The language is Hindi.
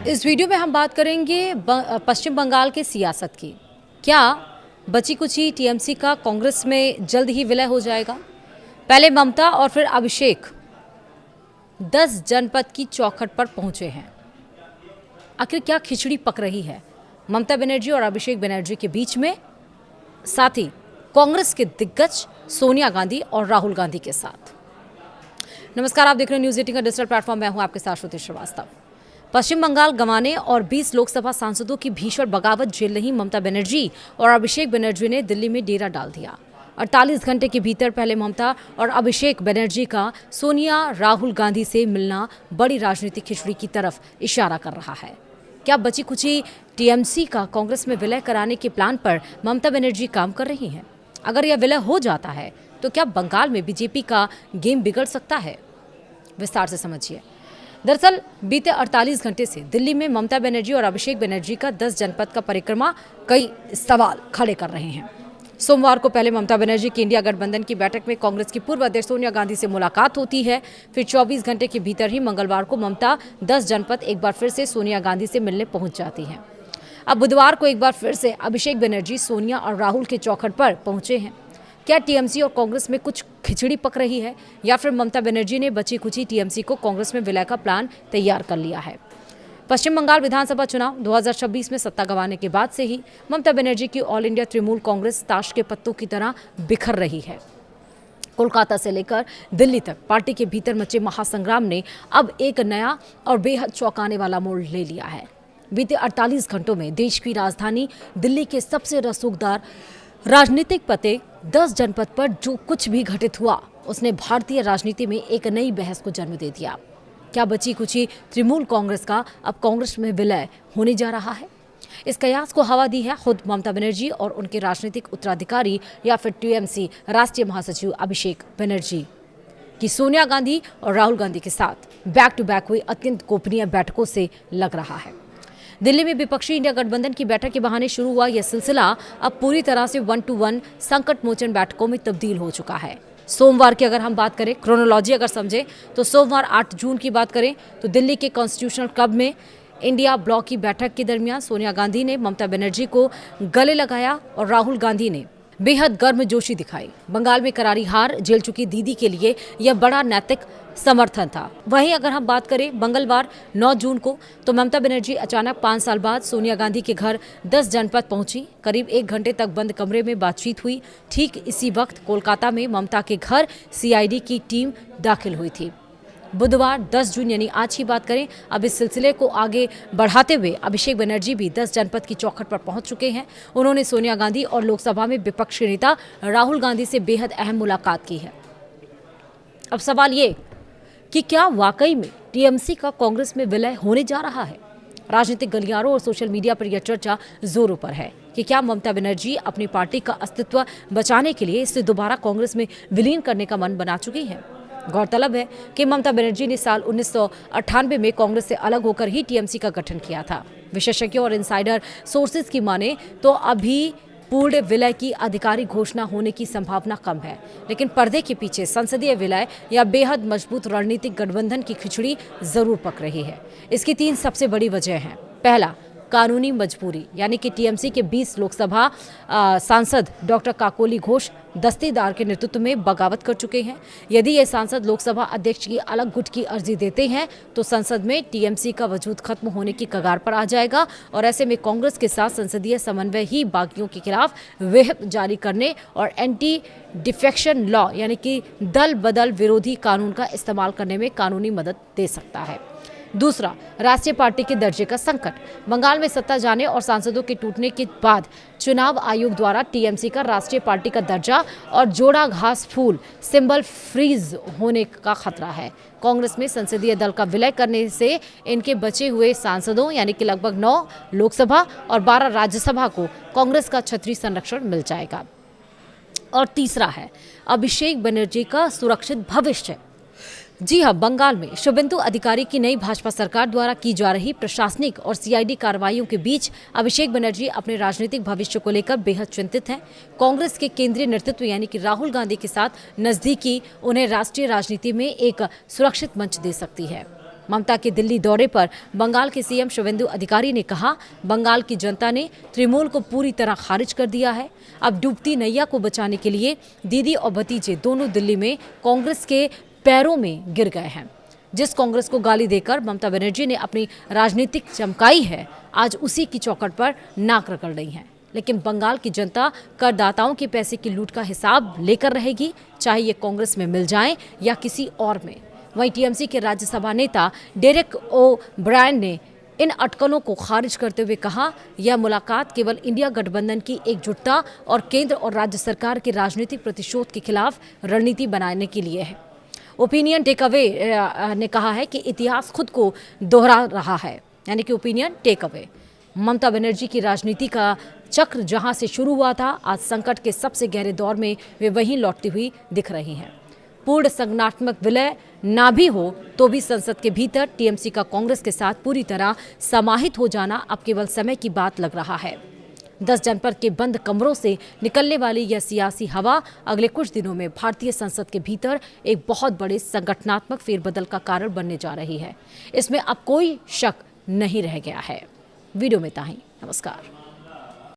इस वीडियो में हम बात करेंगे पश्चिम बंगाल के सियासत की। क्या बची कुची टीएमसी का कांग्रेस में जल्द ही विलय हो जाएगा? पहले ममता और फिर अभिषेक 10 जनपद की चौखट पर पहुंचे हैं। आखिर क्या खिचड़ी पक रही है ममता बनर्जी और अभिषेक बनर्जी के बीच में, साथ ही कांग्रेस के दिग्गज सोनिया गांधी और राहुल गांधी के साथ। नमस्कार, आप देख रहे हैं न्यूज़ 18 का डिजिटल प्लेटफॉर्म। मैं हूं आपके साथ श्रुति श्रीवास्तव। पश्चिम बंगाल गंवाने और 20 लोकसभा सांसदों की भीषण बगावत झेल रही ममता बनर्जी और अभिषेक बनर्जी ने दिल्ली में डेरा डाल दिया। 48 घंटे के भीतर पहले ममता और अभिषेक बनर्जी का सोनिया राहुल गांधी से मिलना बड़ी राजनीतिक खिचड़ी की तरफ इशारा कर रहा है। क्या बची कुची टीएमसी का कांग्रेस में विलय कराने के प्लान पर ममता बनर्जी काम कर रही हैं? अगर यह विलय हो जाता है तो क्या बंगाल में बीजेपी का गेम बिगड़ सकता है? विस्तार से समझिए। दरअसल बीते 48 घंटे से दिल्ली में ममता बनर्जी और अभिषेक बनर्जी का 10 जनपद का परिक्रमा कई सवाल खड़े कर रहे हैं। सोमवार को पहले ममता बनर्जी की इंडिया गठबंधन की बैठक में कांग्रेस की पूर्व अध्यक्ष सोनिया गांधी से मुलाकात होती है। फिर 24 घंटे के भीतर ही मंगलवार को ममता 10 जनपद एक बार फिर से सोनिया गांधी से मिलने पहुंच जाती हैं। अब बुधवार को एक बार फिर से अभिषेक बनर्जी सोनिया और राहुल के चौखट पर पहुंचे हैं। क्या टीएमसी और कांग्रेस में कुछ खिचड़ी पक रही है, या फिर ममता बनर्जी ने बची कुची टीएमसी को कांग्रेस में विलय का प्लान तैयार कर लिया है? पश्चिम बंगाल विधानसभा चुनाव 2026 में सत्ता गंवाने के बाद से ही ममता बनर्जी की ऑल इंडिया तृणमूल कांग्रेस ताश के पत्तों की तरह बिखर रही है। कोलकाता से लेकर दिल्ली तक पार्टी के भीतर मचे महासंग्राम ने अब एक नया और बेहद चौंकाने वाला मोड़ ले लिया है। बीते 48 घंटों में देश की राजधानी दिल्ली के सबसे रसूखदार राजनीतिक पते 10 जनपद पर जो कुछ भी घटित हुआ उसने भारतीय राजनीति में एक नई बहस को जन्म दे दिया। क्या बची कुची तृणमूल कांग्रेस का अब कांग्रेस में विलय होने जा रहा है? इस कयास को हवा दी है खुद ममता बनर्जी और उनके राजनीतिक उत्तराधिकारी, या फिर टीएमसी राष्ट्रीय महासचिव अभिषेक बनर्जी की सोनिया गांधी और राहुल गांधी के साथ बैक टू बैक हुई अत्यंत गोपनीय बैठकों से लग रहा है। दिल्ली में विपक्षी इंडिया गठबंधन की बैठक के बहाने शुरू हुआ यह सिलसिला अब पूरी तरह से 1-to-1 संकट मोचन बैठकों में तब्दील हो चुका है। सोमवार की अगर हम बात करें, क्रोनोलॉजी अगर समझें तो सोमवार 8 जून की बात करें तो दिल्ली के कॉन्स्टिट्यूशनल क्लब में इंडिया ब्लॉक की बैठक के दरमियान सोनिया गांधी ने ममता बनर्जी को गले लगाया और राहुल गांधी ने बेहद गर्मजोशी दिखाई। बंगाल में करारी हार झेल चुकी दीदी के लिए यह बड़ा नैतिक समर्थन था। वहीं अगर हम बात करें मंगलवार 9 जून को, तो ममता बनर्जी अचानक 5 साल बाद सोनिया गांधी के घर 10 जनपद पहुंची। करीब 1 घंटे तक बंद कमरे में बातचीत हुई। ठीक इसी वक्त कोलकाता में ममता के घर सीआईडी की टीम दाखिल हुई थी। बुधवार 10 जून यानी आज की बात करें, अब इस सिलसिले को आगे बढ़ाते हुए अभिषेक बनर्जी भी 10 जनपद की चौखट पर पहुंच चुके हैं। उन्होंने सोनिया गांधी और लोकसभा में विपक्ष के नेता राहुल गांधी से बेहद अहम मुलाकात की है। अब सवाल ये कि क्या वाकई में टीएमसी का कांग्रेस में विलय होने जा रहा है? राजनीतिक गलियारों और सोशल मीडिया पर यह चर्चा जोरों पर है कि क्या ममता बनर्जी अपनी पार्टी का अस्तित्व बचाने के लिए इसे दोबारा कांग्रेस में विलीन करने का मन बना चुकी है। गौरतलब है कि ममता बनर्जी ने साल 1998 में कांग्रेस से अलग होकर ही टीएमसी का गठन किया था। विशेषज्ञों और इनसाइडर सोर्सेज की माने तो अभी पूर्ण विलय की आधिकारिक घोषणा होने की संभावना कम है, लेकिन पर्दे के पीछे संसदीय विलय या बेहद मजबूत रणनीतिक गठबंधन की खिचड़ी जरूर पक रही है। इसकी 3 सबसे बड़ी वजह हैं। पहला, कानूनी मजबूरी, यानी कि टीएमसी के 20 लोकसभा सांसद डॉक्टर काकोली घोष दस्तेदार के नेतृत्व में बगावत कर चुके हैं। यदि ये सांसद लोकसभा अध्यक्ष की अलग गुट की अर्जी देते हैं तो संसद में टीएमसी का वजूद खत्म होने की कगार पर आ जाएगा, और ऐसे में कांग्रेस के साथ संसदीय समन्वय ही बागियों के खिलाफ व्हिप जारी करने और एंटी डिफेक्शन लॉ यानी कि दल बदल विरोधी कानून का इस्तेमाल करने में कानूनी मदद दे सकता है। दूसरा, राष्ट्रीय पार्टी के दर्जे का संकट। बंगाल में सत्ता जाने और सांसदों के टूटने के बाद चुनाव आयोग द्वारा टीएमसी का राष्ट्रीय पार्टी का दर्जा और जोड़ा घास फूल सिंबल फ्रीज होने का खतरा है। कांग्रेस में संसदीय दल का विलय करने से इनके बचे हुए सांसदों यानी कि लगभग 9 लोकसभा और 12 राज्यसभा को कांग्रेस का छतरी संरक्षण मिल जाएगा। और तीसरा है अभिषेक बनर्जी का सुरक्षित भविष्य। जी हां, बंगाल में शुभेंदु अधिकारी की नई भाजपा सरकार द्वारा की जा रही प्रशासनिक और सीआईडी कार्रवाइयों के बीच अभिषेक बनर्जी अपने राजनीतिक भविष्य को लेकर बेहद चिंतित हैं। कांग्रेस के केंद्रीय नेतृत्व यानी कि राहुल गांधी के साथ नजदीकी उन्हें राष्ट्रीय राजनीति में एक सुरक्षित मंच दे सकती है। ममता के दिल्ली दौरे पर बंगाल के सीएम शुवेंदु अधिकारी ने कहा, बंगाल की जनता ने तृणमूल को पूरी तरह खारिज कर दिया है। अब डूबती नैया को बचाने के लिए दीदी और भतीजे दोनों दिल्ली में कांग्रेस के पैरों में गिर गए हैं। जिस कांग्रेस को गाली देकर ममता बनर्जी ने अपनी राजनीतिक चमकाई है, आज उसी की चौखट पर नाक रगड़ रही हैं। लेकिन बंगाल की जनता करदाताओं के पैसे की लूट का हिसाब लेकर रहेगी, चाहे ये कांग्रेस में मिल जाए या किसी और में। वहीं टीएमसी के राज्यसभा नेता डेरेक ओ ब्रायन ने इन अटकलों को खारिज करते हुए कहा, यह मुलाकात केवल इंडिया गठबंधन की एकजुटता और केंद्र और राज्य सरकार के राजनीतिक प्रतिशोध के खिलाफ रणनीति बनाने के लिए है। ओपिनियन टेकअवे ने कहा है कि इतिहास खुद को दोहरा रहा है, यानी कि ओपिनियन टेकअवे। ममता बनर्जी की राजनीति का चक्र जहां से शुरू हुआ था, आज संकट के सबसे गहरे दौर में वे वहीं लौटती हुई दिख रही हैं। पूर्ण संगठनात्मक विलय ना भी हो तो भी संसद के भीतर टीएमसी का कांग्रेस के साथ पूरी तरह समाहित हो जाना अब केवल समय की बात लग रहा है। 10 जनपद के बंद कमरों से निकलने वाली यह सियासी हवा अगले कुछ दिनों में भारतीय संसद के भीतर एक बहुत बड़े संगठनात्मक फेरबदल का कारण बनने जा रही है। इसमें अब कोई शक नहीं रह गया है। वीडियो में इतना ही। नमस्कार।